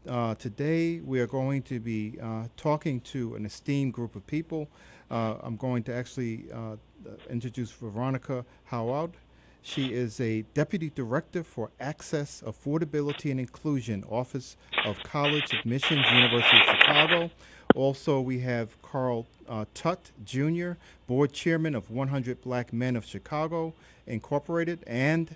Today we are going to be talking to an esteemed group of people. I'm going to actually introduce Veronica Howard. She is a Deputy Director for Access, Affordability, and Inclusion, Office of College Admissions, University of Chicago. Also, we have Carl Tutt Jr., Board Chairman of 100 Black Men of Chicago, Incorporated, and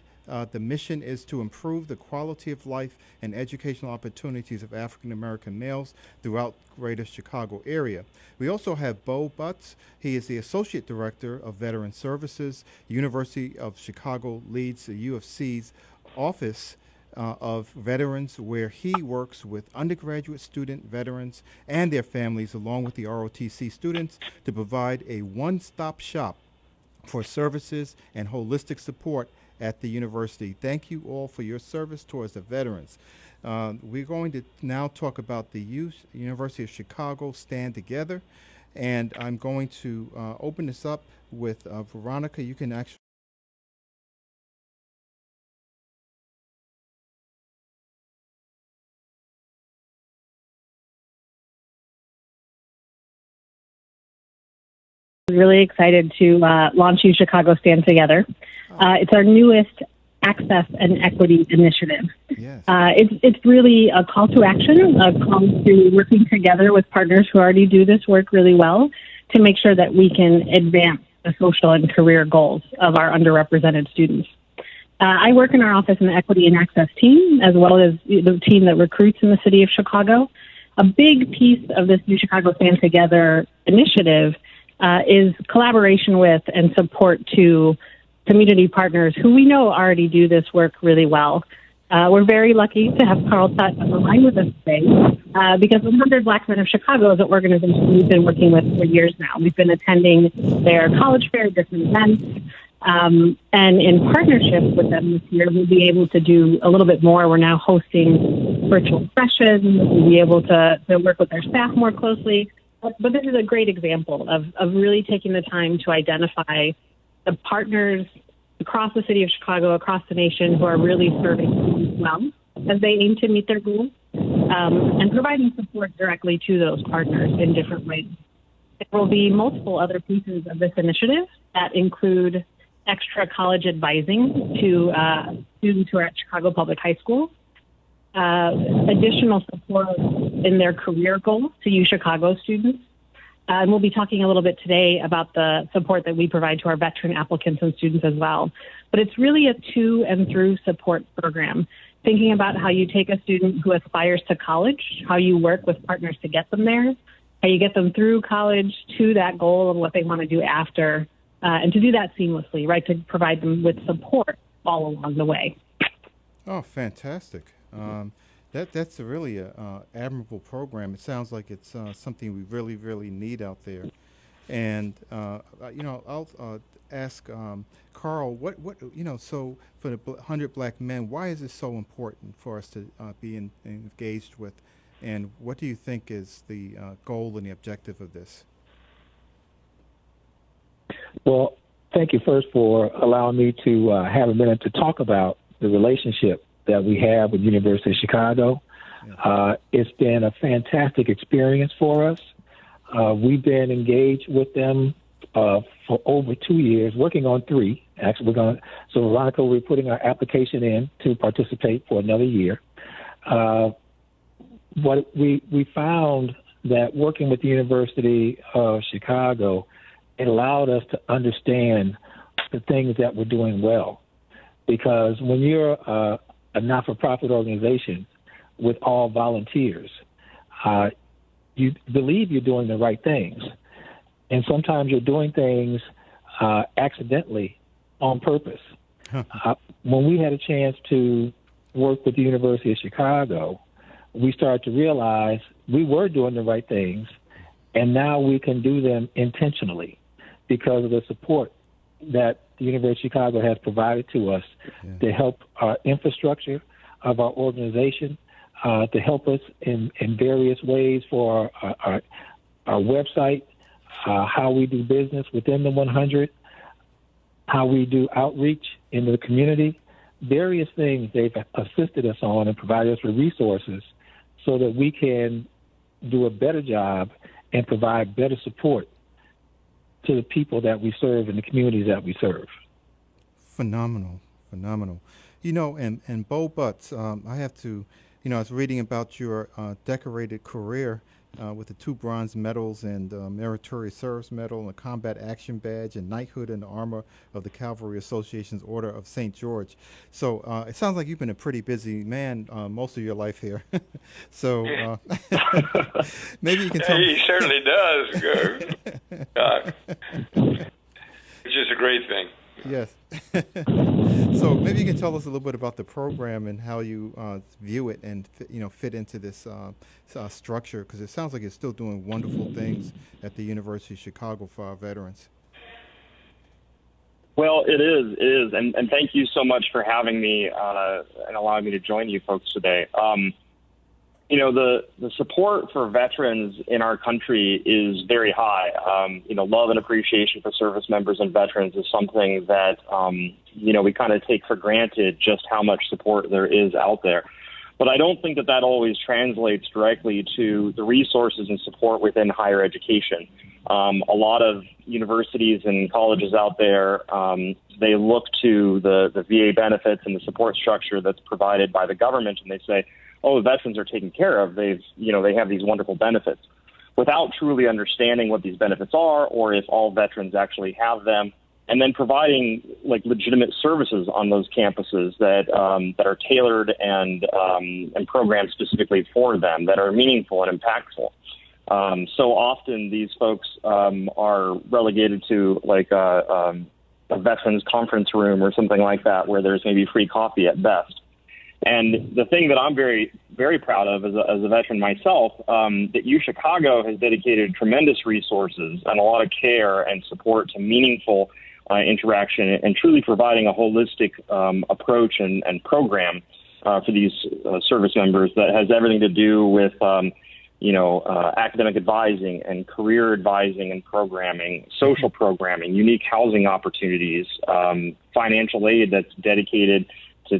the mission is to improve the quality of life and educational opportunities of African American males throughout greater Chicago area. We also have Bo Butts. He is the Associate Director of Veteran Services. University of Chicago leads the UFC's Office of Veterans, where he works with undergraduate student veterans and their families, along with the ROTC students, to provide a one-stop shop for services and holistic support at the university. Thank you all for your service towards the veterans. We're going to now talk about the University of Chicago Stand Together, and I'm going to open this up with Veronica. You can actually Really excited to launch UChicago Stand Together. It's our newest access and equity initiative. Yes. It's really a call to action, a call to working together with partners who already do this work really well to make sure that we can advance the social and career goals of our underrepresented students. I work in our office in the equity and access team, as well as the team that recruits in the city of Chicago. A big piece of this UChicago Stand Together initiative is collaboration with and support to community partners who we know already do this work really well. We're very lucky to have Carl Tutt on the line with us today because 100 Black Men of Chicago is an organization we've been working with for years now. We've been attending their college fair, different events, and in partnership with them this year, we'll be able to do a little bit more. We're now hosting virtual sessions. We'll be able to work with their staff more closely. But this is a great example of really taking the time to identify the partners across the city of Chicago, across the nation, who are really serving students well as they aim to meet their goals, and providing support directly to those partners in different ways. There will be multiple other pieces of this initiative that include extra college advising to students who are at Chicago Public High School, additional support in their career goals to UChicago students. And we'll be talking a little bit today about the support that we provide to our veteran applicants and students as well. But it's really a to and through support program, thinking about how you take a student who aspires to college, how you work with partners to get them there, how you get them through college to that goal of what they want to do after, and to do that seamlessly, right, to provide them with support all along the way. Oh, fantastic. That's a really admirable program. It sounds like it's something we really, really need out there. And, I'll ask Carl, so for the 100 Black Men, why is it so important for us to be engaged with? And what do you think is the goal and the objective of this? Well, thank you first for allowing me to have a minute to talk about the relationship that we have with University of Chicago. Yeah. It's been a fantastic experience for us. We've been engaged with them for over 2 years, working on 3. Actually, so Veronica, we're putting our application in to participate for another year. What we found that working with the University of Chicago, it allowed us to understand the things that we're doing well. Because when you're a not-for-profit organization with all volunteers, you believe you're doing the right things. And sometimes you're doing things accidentally on purpose. When we had a chance to work with the University of Chicago, we started to realize we were doing the right things, and now we can do them intentionally because of the support that the University of Chicago has provided to us to help our infrastructure of our organization, to help us in various ways for our website, how we do business within the 100, how we do outreach in the community, various things they've assisted us on and provided us with resources so that we can do a better job and provide better support to the people that we serve and the communities that we serve. Phenomenal. And Bo Butts, I have to, I was reading about your decorated career with the 2 bronze medals and Meritorious Service Medal and a Combat Action Badge and Knighthood in the Armor of the Cavalry Association's Order of St. George. So it sounds like you've been a pretty busy man most of your life here. So maybe you can tell me. He certainly does. Which is a great thing. Yes. So maybe you can tell us a little bit about the program and how you view it and fit into this structure, because it sounds like it's still doing wonderful things at the University of Chicago for our veterans. Well, it is, and thank you so much for having me and allowing me to join you folks today. The support for veterans in our country is very high. Love and appreciation for service members and veterans is something that, we kind of take for granted just how much support there is out there. But I don't think that always translates directly to the resources and support within higher education. A lot of universities and colleges out there, they look to the VA benefits and the support structure that's provided by the government, and they say, oh, the veterans are taken care of. They have these wonderful benefits, without truly understanding what these benefits are or if all veterans actually have them, and then providing legitimate services on those campuses that are tailored and programmed specifically for them, that are meaningful and impactful. So often these folks are relegated to a veterans conference room or something like that, where there's maybe free coffee at best. And the thing that I'm very, very proud of as a veteran myself, that UChicago has dedicated tremendous resources and a lot of care and support to meaningful interaction and truly providing a holistic approach and program for these service members that has everything to do with, academic advising and career advising and programming, social programming, unique housing opportunities, financial aid that's dedicated to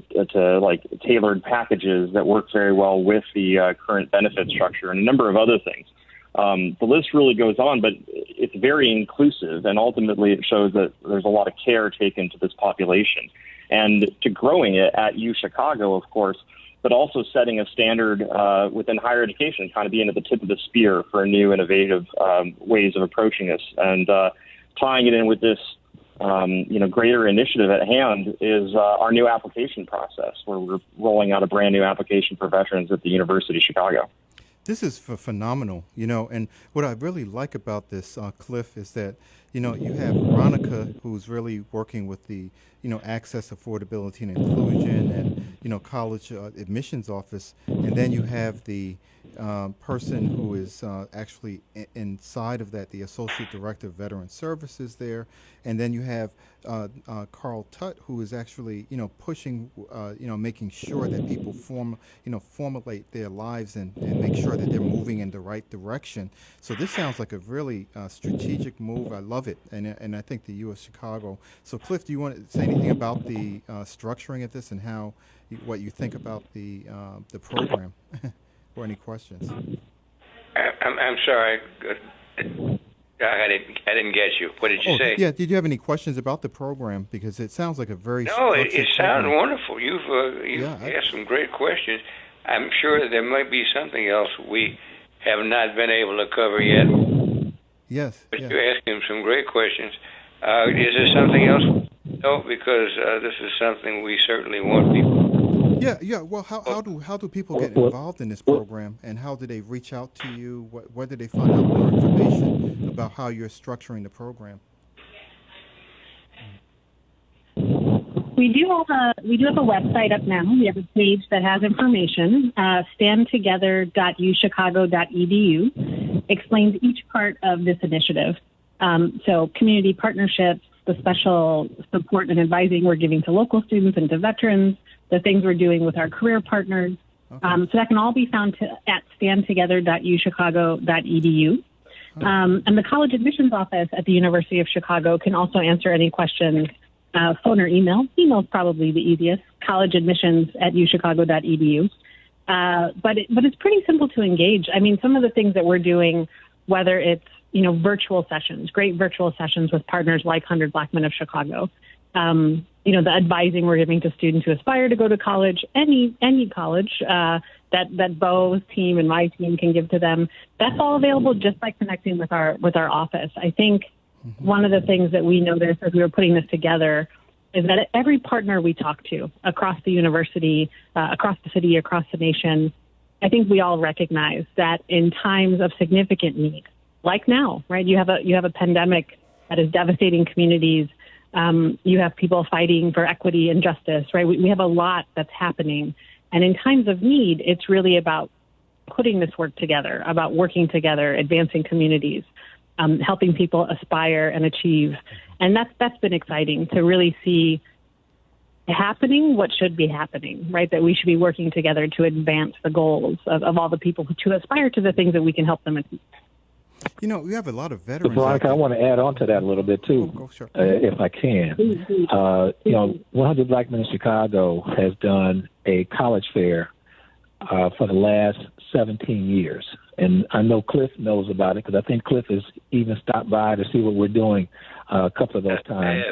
tailored packages that work very well with the current benefit structure, and a number of other things. The list really goes on, but it's very inclusive, and ultimately it shows that there's a lot of care taken to this population. And to growing it at UChicago, of course, but also setting a standard within higher education, kind of being at the tip of the spear for new innovative ways of approaching this. And tying it in with this greater initiative at hand is our new application process, where we're rolling out a brand new application for veterans at the University of Chicago. This is phenomenal, and what I really like about this, Cliff, is that, you have Veronica, who's really working with the, access, affordability, and inclusion, and, college admissions office, and then you have the person who is actually inside of that, the Associate Director of Veteran Services there, and then you have Carl Tutt, who is actually, pushing, making sure that people formulate their lives and make sure that they're moving in the right direction. So this sounds like a really strategic move. I love it, and I think the U.S. Chicago. So Cliff, do you want to say anything about the structuring of this and what you think about the program? Or any questions? I'm sorry. I didn't get you. What did you say? Yeah, did you have any questions about the program? Because it sounds like a very No, it sounds wonderful. You've asked some great questions. I'm sure that there might be something else we have not been able to cover yet. Yes. But you're asking some great questions. Is there something else? No, because this is something we certainly want people. Yeah. Well, how do people get involved in this program, and how do they reach out to you? Where do they find out more information about how you're structuring the program? We do have a website up now. We have a page that has information. standtogether.uchicago.edu explains each part of this initiative. So community partnerships, the special support and advising we're giving to local students and to veterans, the things we're doing with our career partners. Okay. So that can all be found at standtogether.uchicago.edu. And the college admissions office at the University of Chicago can also answer any questions, phone or email. Email is probably the easiest, collegeadmissions@uchicago.edu. but it's pretty simple to engage. I mean, some of the things that we're doing, whether it's virtual sessions, great virtual sessions with partners like 100 Black Men of Chicago, the advising we're giving to students who aspire to go to college, any college that Bo's team and my team can give to them. That's all available just by connecting with our office. I think one of the things that we noticed as we were putting this together is that every partner we talk to across the university, across the city, across the nation, I think we all recognize that in times of significant need, like now, right? You have a pandemic that is devastating communities. You have people fighting for equity and justice, right? We have a lot that's happening. And in times of need, it's really about putting this work together, about working together, advancing communities, helping people aspire and achieve. And that's been exciting to really see happening what should be happening, right? That we should be working together to advance the goals of all the people to aspire to the things that we can help them achieve. We have a lot of veterans. Veronica, I want to add on to that a little bit, too, sure. if I can. 100 Black Men in Chicago has done a college fair for the last 17 years. And I know Cliff knows about it because I think Cliff has even stopped by to see what we're doing a couple of those times.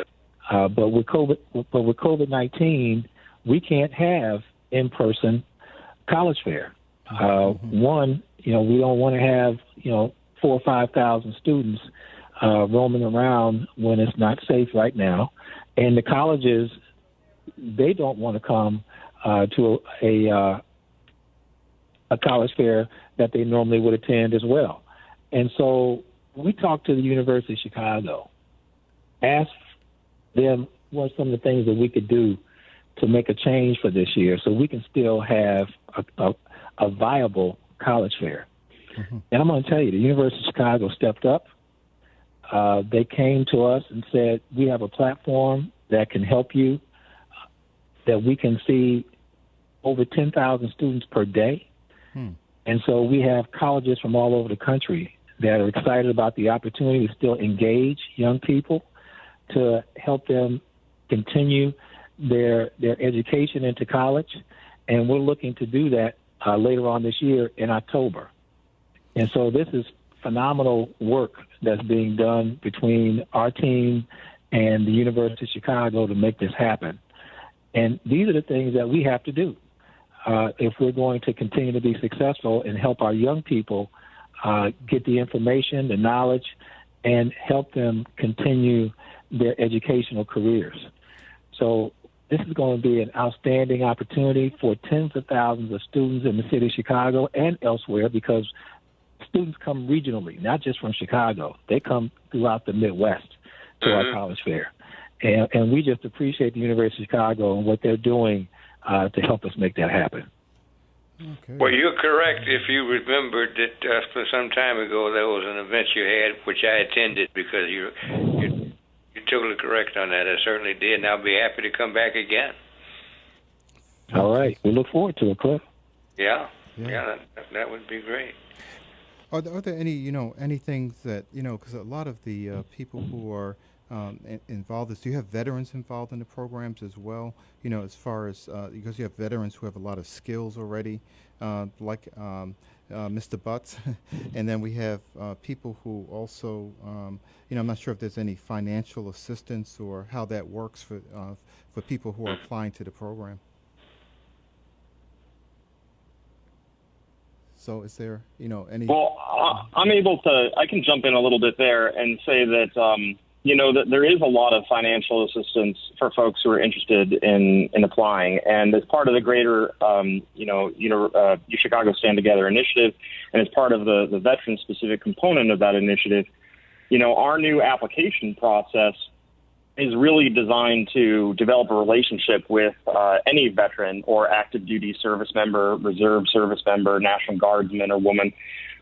But with COVID-19, we can't have in-person college fair. One, we don't want to have, 4,000 or 5,000 students roaming around when it's not safe right now. And the colleges, they don't want to come to a college fair that they normally would attend as well. And so we talked to the University of Chicago, asked them what some of the things that we could do to make a change for this year so we can still have a viable college fair. And I'm going to tell you, the University of Chicago stepped up. They came to us and said, we have a platform that can help you, that we can see over 10,000 students per day. And so we have colleges from all over the country that are excited about the opportunity to still engage young people to help them continue their education into college. And we're looking to do that later on this year in October. And so this is phenomenal work that's being done between our team and the University of Chicago to make this happen. And these are the things that we have to do if we're going to continue to be successful and help our young people get the information, the knowledge, and help them continue their educational careers. So this is going to be an outstanding opportunity for tens of thousands of students in the city of Chicago and elsewhere, because students come regionally, not just from Chicago. They come throughout the Midwest to our college fair. And we just appreciate the University of Chicago and what they're doing to help us make that happen. Okay. Well, you're correct. If you remembered that some time ago there was an event you had, which I attended, because you're totally correct on that. I certainly did, and I'll be happy to come back again. All right. We look forward to it, Cliff. Yeah, that would be great. Are there any, any things that, because a lot of the people who are involved, do you have veterans involved in the programs as well? As far as, because you have veterans who have a lot of skills already, like Mr. Butts, and then we have people who also, I'm not sure if there's any financial assistance or how that works for people who are applying to the program. So is there, any... Well, I can jump in a little bit there and say that, that there is a lot of financial assistance for folks who are interested in applying. And as part of the greater, UChicago Stand Together initiative, and as part of the veteran-specific component of that initiative, our new application process is really designed to develop a relationship with any veteran or active duty service member, reserve service member, National Guardsman or woman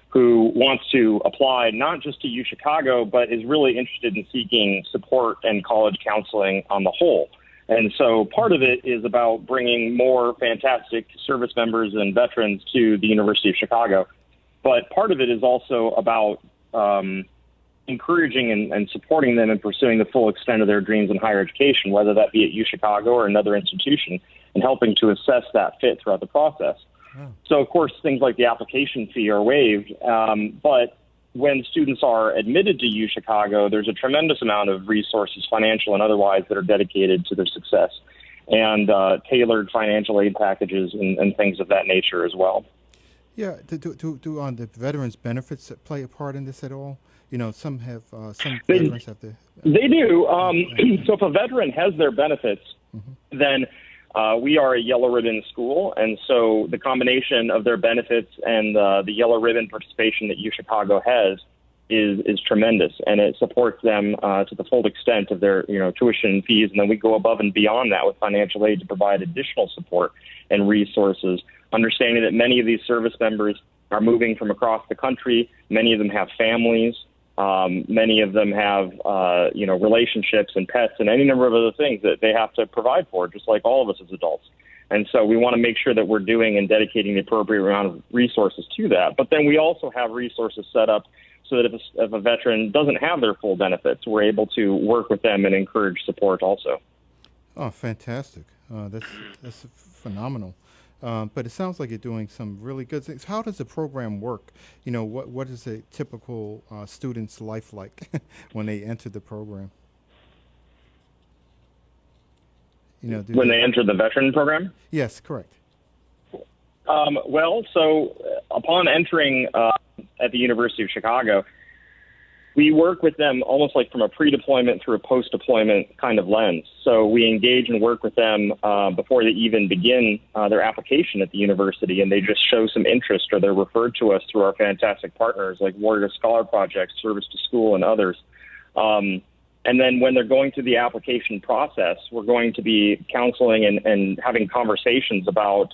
who wants to apply not just to UChicago, but is really interested in seeking support and college counseling on the whole. And so part of it is about bringing more fantastic service members and veterans to the University of Chicago. But part of it is also about encouraging and supporting them in pursuing the full extent of their dreams in higher education, whether that be at UChicago or another institution, and helping to assess that fit throughout the process. So, of course, things like the application fee are waived. But when students are admitted to UChicago, there's a tremendous amount of resources, financial and otherwise, that are dedicated to their success, and tailored financial aid packages and things of that nature as well. Yeah, do on the veterans benefits play a part in this at all? You know, some have some veterans have the. They do. So if a veteran has their benefits, then we are a yellow ribbon school, and so the combination of their benefits and the yellow ribbon participation that UChicago has is tremendous, and it supports them to the full extent of their tuition and fees, and then we go above and beyond that with financial aid to provide additional support and resources, understanding that many of these service members are moving from across the country. Many of them have families. Many of them have, relationships and pets and any number of other things that they have to provide for, just like all of us as adults. And so we want to make sure that we're doing and dedicating the appropriate amount of resources to that. But then we also have resources set up so that if a veteran doesn't have their full benefits, we're able to work with them and encourage support also. Oh, fantastic. That's phenomenal. But it sounds like you're doing some really good things. How does the program work? You know, what is a typical student's life like when they enter the program? You know, when they enter the veteran program? Yes, correct. So upon entering at the University of Chicago, we work with them almost like from a pre-deployment through a post-deployment kind of lens. So we engage and work with them before they even begin their application at the university, and they just show some interest, or they're referred to us through our fantastic partners like Warrior Scholar Project, Service to School, and others. And then when they're going through the application process, we're going to be counseling and having conversations about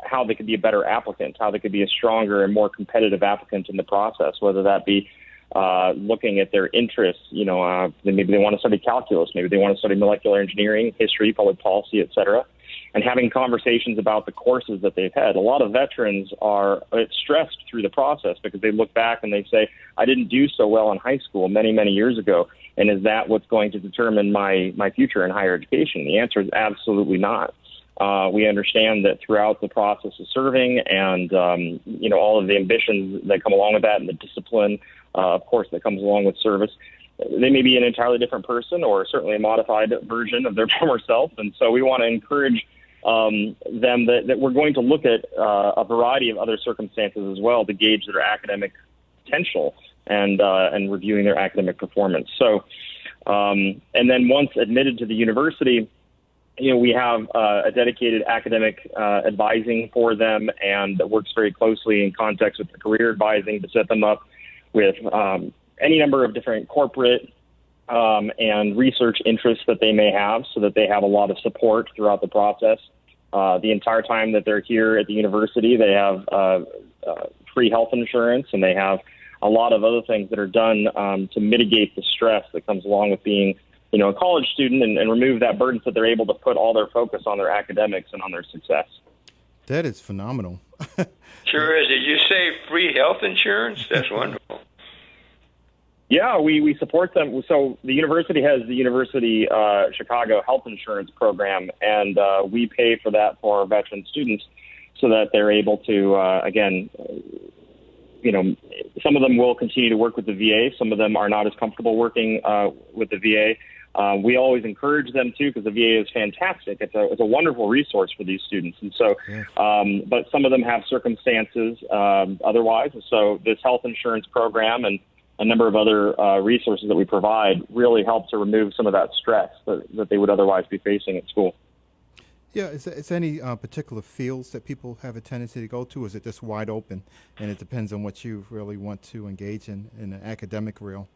how they could be a better applicant, how they could be a stronger and more competitive applicant in the process, whether that be looking at their interests. Maybe they want to study calculus, maybe they want to study molecular engineering, history, public policy, et cetera, and having conversations about the courses that they've had. A lot of veterans are stressed through the process because they look back and they say, I didn't do so well in high school many, many years ago, and is that what's going to determine my future in higher education? The answer is absolutely not. We understand that throughout the process of serving and, all of the ambitions that come along with that and the discipline, of course, that comes along with service, they may be an entirely different person or certainly a modified version of their former self. And so we want to encourage them that we're going to look at a variety of other circumstances as well to gauge their academic potential and reviewing their academic performance. So, and then once admitted to the university, we have a dedicated academic advising for them, and that works very closely in context with the career advising to set them up with any number of different corporate and research interests that they may have, so that they have a lot of support throughout the process. The entire time that they're here at the university, they have free health insurance, and they have a lot of other things that are done to mitigate the stress that comes along with being a college student and remove that burden so they're able to put all their focus on their academics and on their success. That is phenomenal. Sure is. Did you say free health insurance? That's wonderful. Yeah, we support them. So the university has the University Chicago Health Insurance Program, and we pay for that for our veteran students so that they're able to, some of them will continue to work with the VA. Some of them are not as comfortable working with the VA. We always encourage them to, because the VA is fantastic. It's a wonderful resource for these students. And so, but some of them have circumstances otherwise. And so this health insurance program and a number of other resources that we provide really help to remove some of that stress that they would otherwise be facing at school. Yeah, is any particular fields that people have a tendency to go to? Or is it just wide open, and it depends on what you really want to engage in an academic realm?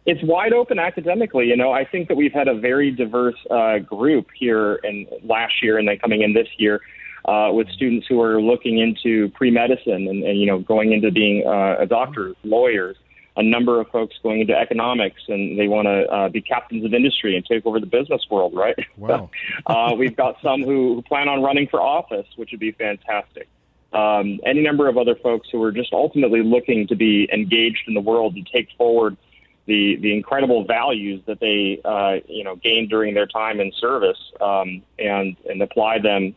It's wide open academically. I think that we've had a very diverse group here in last year and then coming in this year with students who are looking into pre-medicine and going into being a doctor, lawyers, a number of folks going into economics, and they want to be captains of industry and take over the business world, right? Wow. We've got some who plan on running for office, which would be fantastic. Any number of other folks who are just ultimately looking to be engaged in the world and take forward the incredible values that they gained during their time in service, and apply them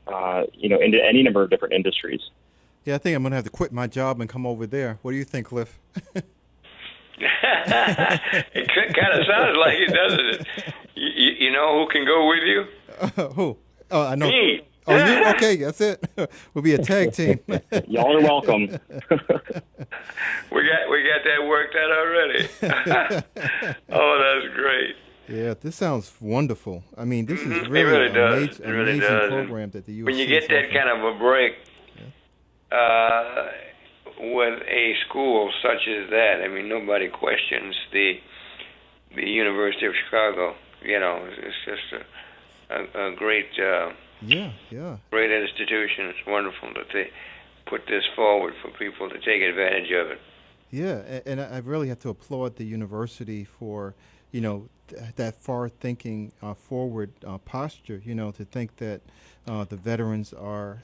into any number of different industries. Yeah, I think I'm going to have to quit my job and come over there. What do you think, Cliff? It kind of sounds like it, doesn't it? You know who can go with you? Who? Oh, I know. Me. Oh, you? Okay, that's it. We'll be a tag team. Y'all are welcome. We got that worked out already. Oh, that's great. Yeah, this sounds wonderful. I mean, this is It really does. amazing program that the U.S. When you get that kind of a break with a school such as that, I mean, nobody questions the University of Chicago. You know, it's just a great, great institution. It's wonderful that they put this forward for people to take advantage of it. Yeah, and I really have to applaud the university for, that far-thinking, forward posture, to think that the veterans are,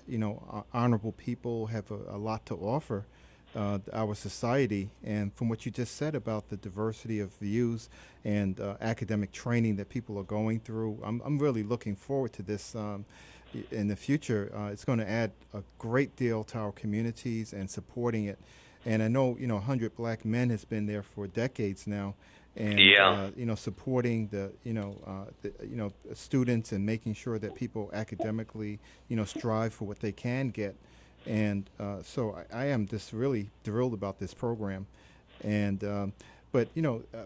honorable people, have a lot to offer our society. And from what you just said about the diversity of views and academic training that people are going through, I'm really looking forward to this in the future. It's going to add a great deal to our communities and supporting it. And I know, 100 Black Men has been there for decades now, and supporting the students and making sure that people academically, strive for what they can get. And so I am just really thrilled about this program. And but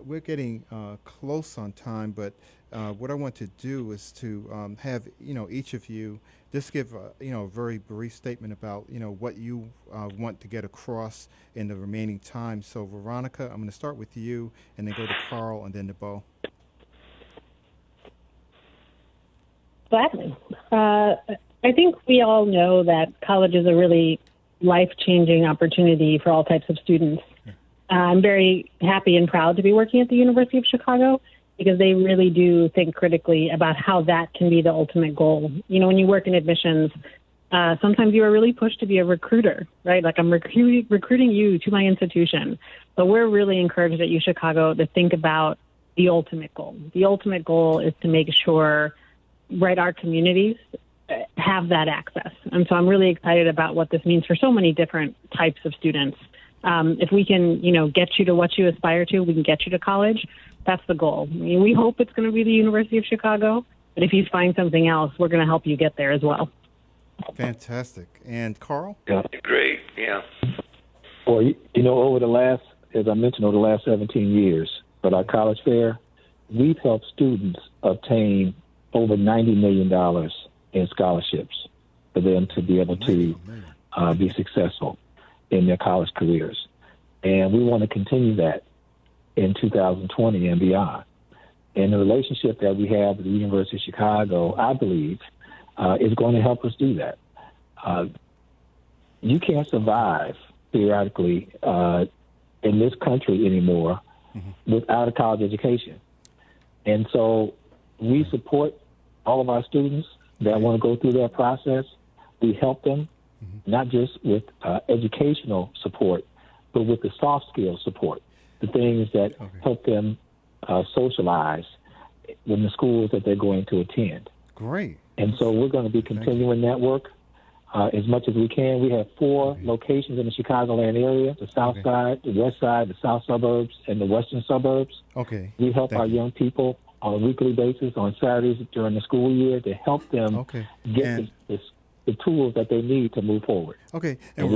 we're getting close on time. But what I want to do is to have each of you just give a very brief statement about what you want to get across in the remaining time. So Veronica, I'm going to start with you, and then go to Carl, and then to Bo. Gladly. I think we all know that college is a really life-changing opportunity for all types of students. I'm very happy and proud to be working at the University of Chicago, because they really do think critically about how that can be the ultimate goal. When you work in admissions, sometimes you are really pushed to be a recruiter, right? Like, I'm recruiting you to my institution. But we're really encouraged at UChicago to think about the ultimate goal. The ultimate goal is to make sure, our communities have that access. And so I'm really excited about what this means for so many different types of students. If we can, get you to what you aspire to, we can get you to college. That's the goal. I mean, we hope it's going to be the University of Chicago, but if you find something else, we're going to help you get there as well. Fantastic. And Carl? Yeah. Great, yeah. Well, over the last 17 years at our college fair, we've helped students obtain over $90 million in scholarships for them to be able to be successful in their college careers. And we want to continue that in 2020 and beyond. And the relationship that we have with the University of Chicago, I believe, is going to help us do that. You can't survive, theoretically, in this country anymore without a college education. And so we support all of our students that want to go through that process. We help them, not just with educational support, but with the soft skills support, the things that help them socialize in the schools that they're going to attend. Great. And so we're going to be continuing that work as much as we can. We have 4 locations in the Chicagoland area: the south side, the west side, the south suburbs, and the western suburbs. Okay. We help our young people on a weekly basis, on Saturdays during the school year, to help them get the tools that they need to move forward. Okay. And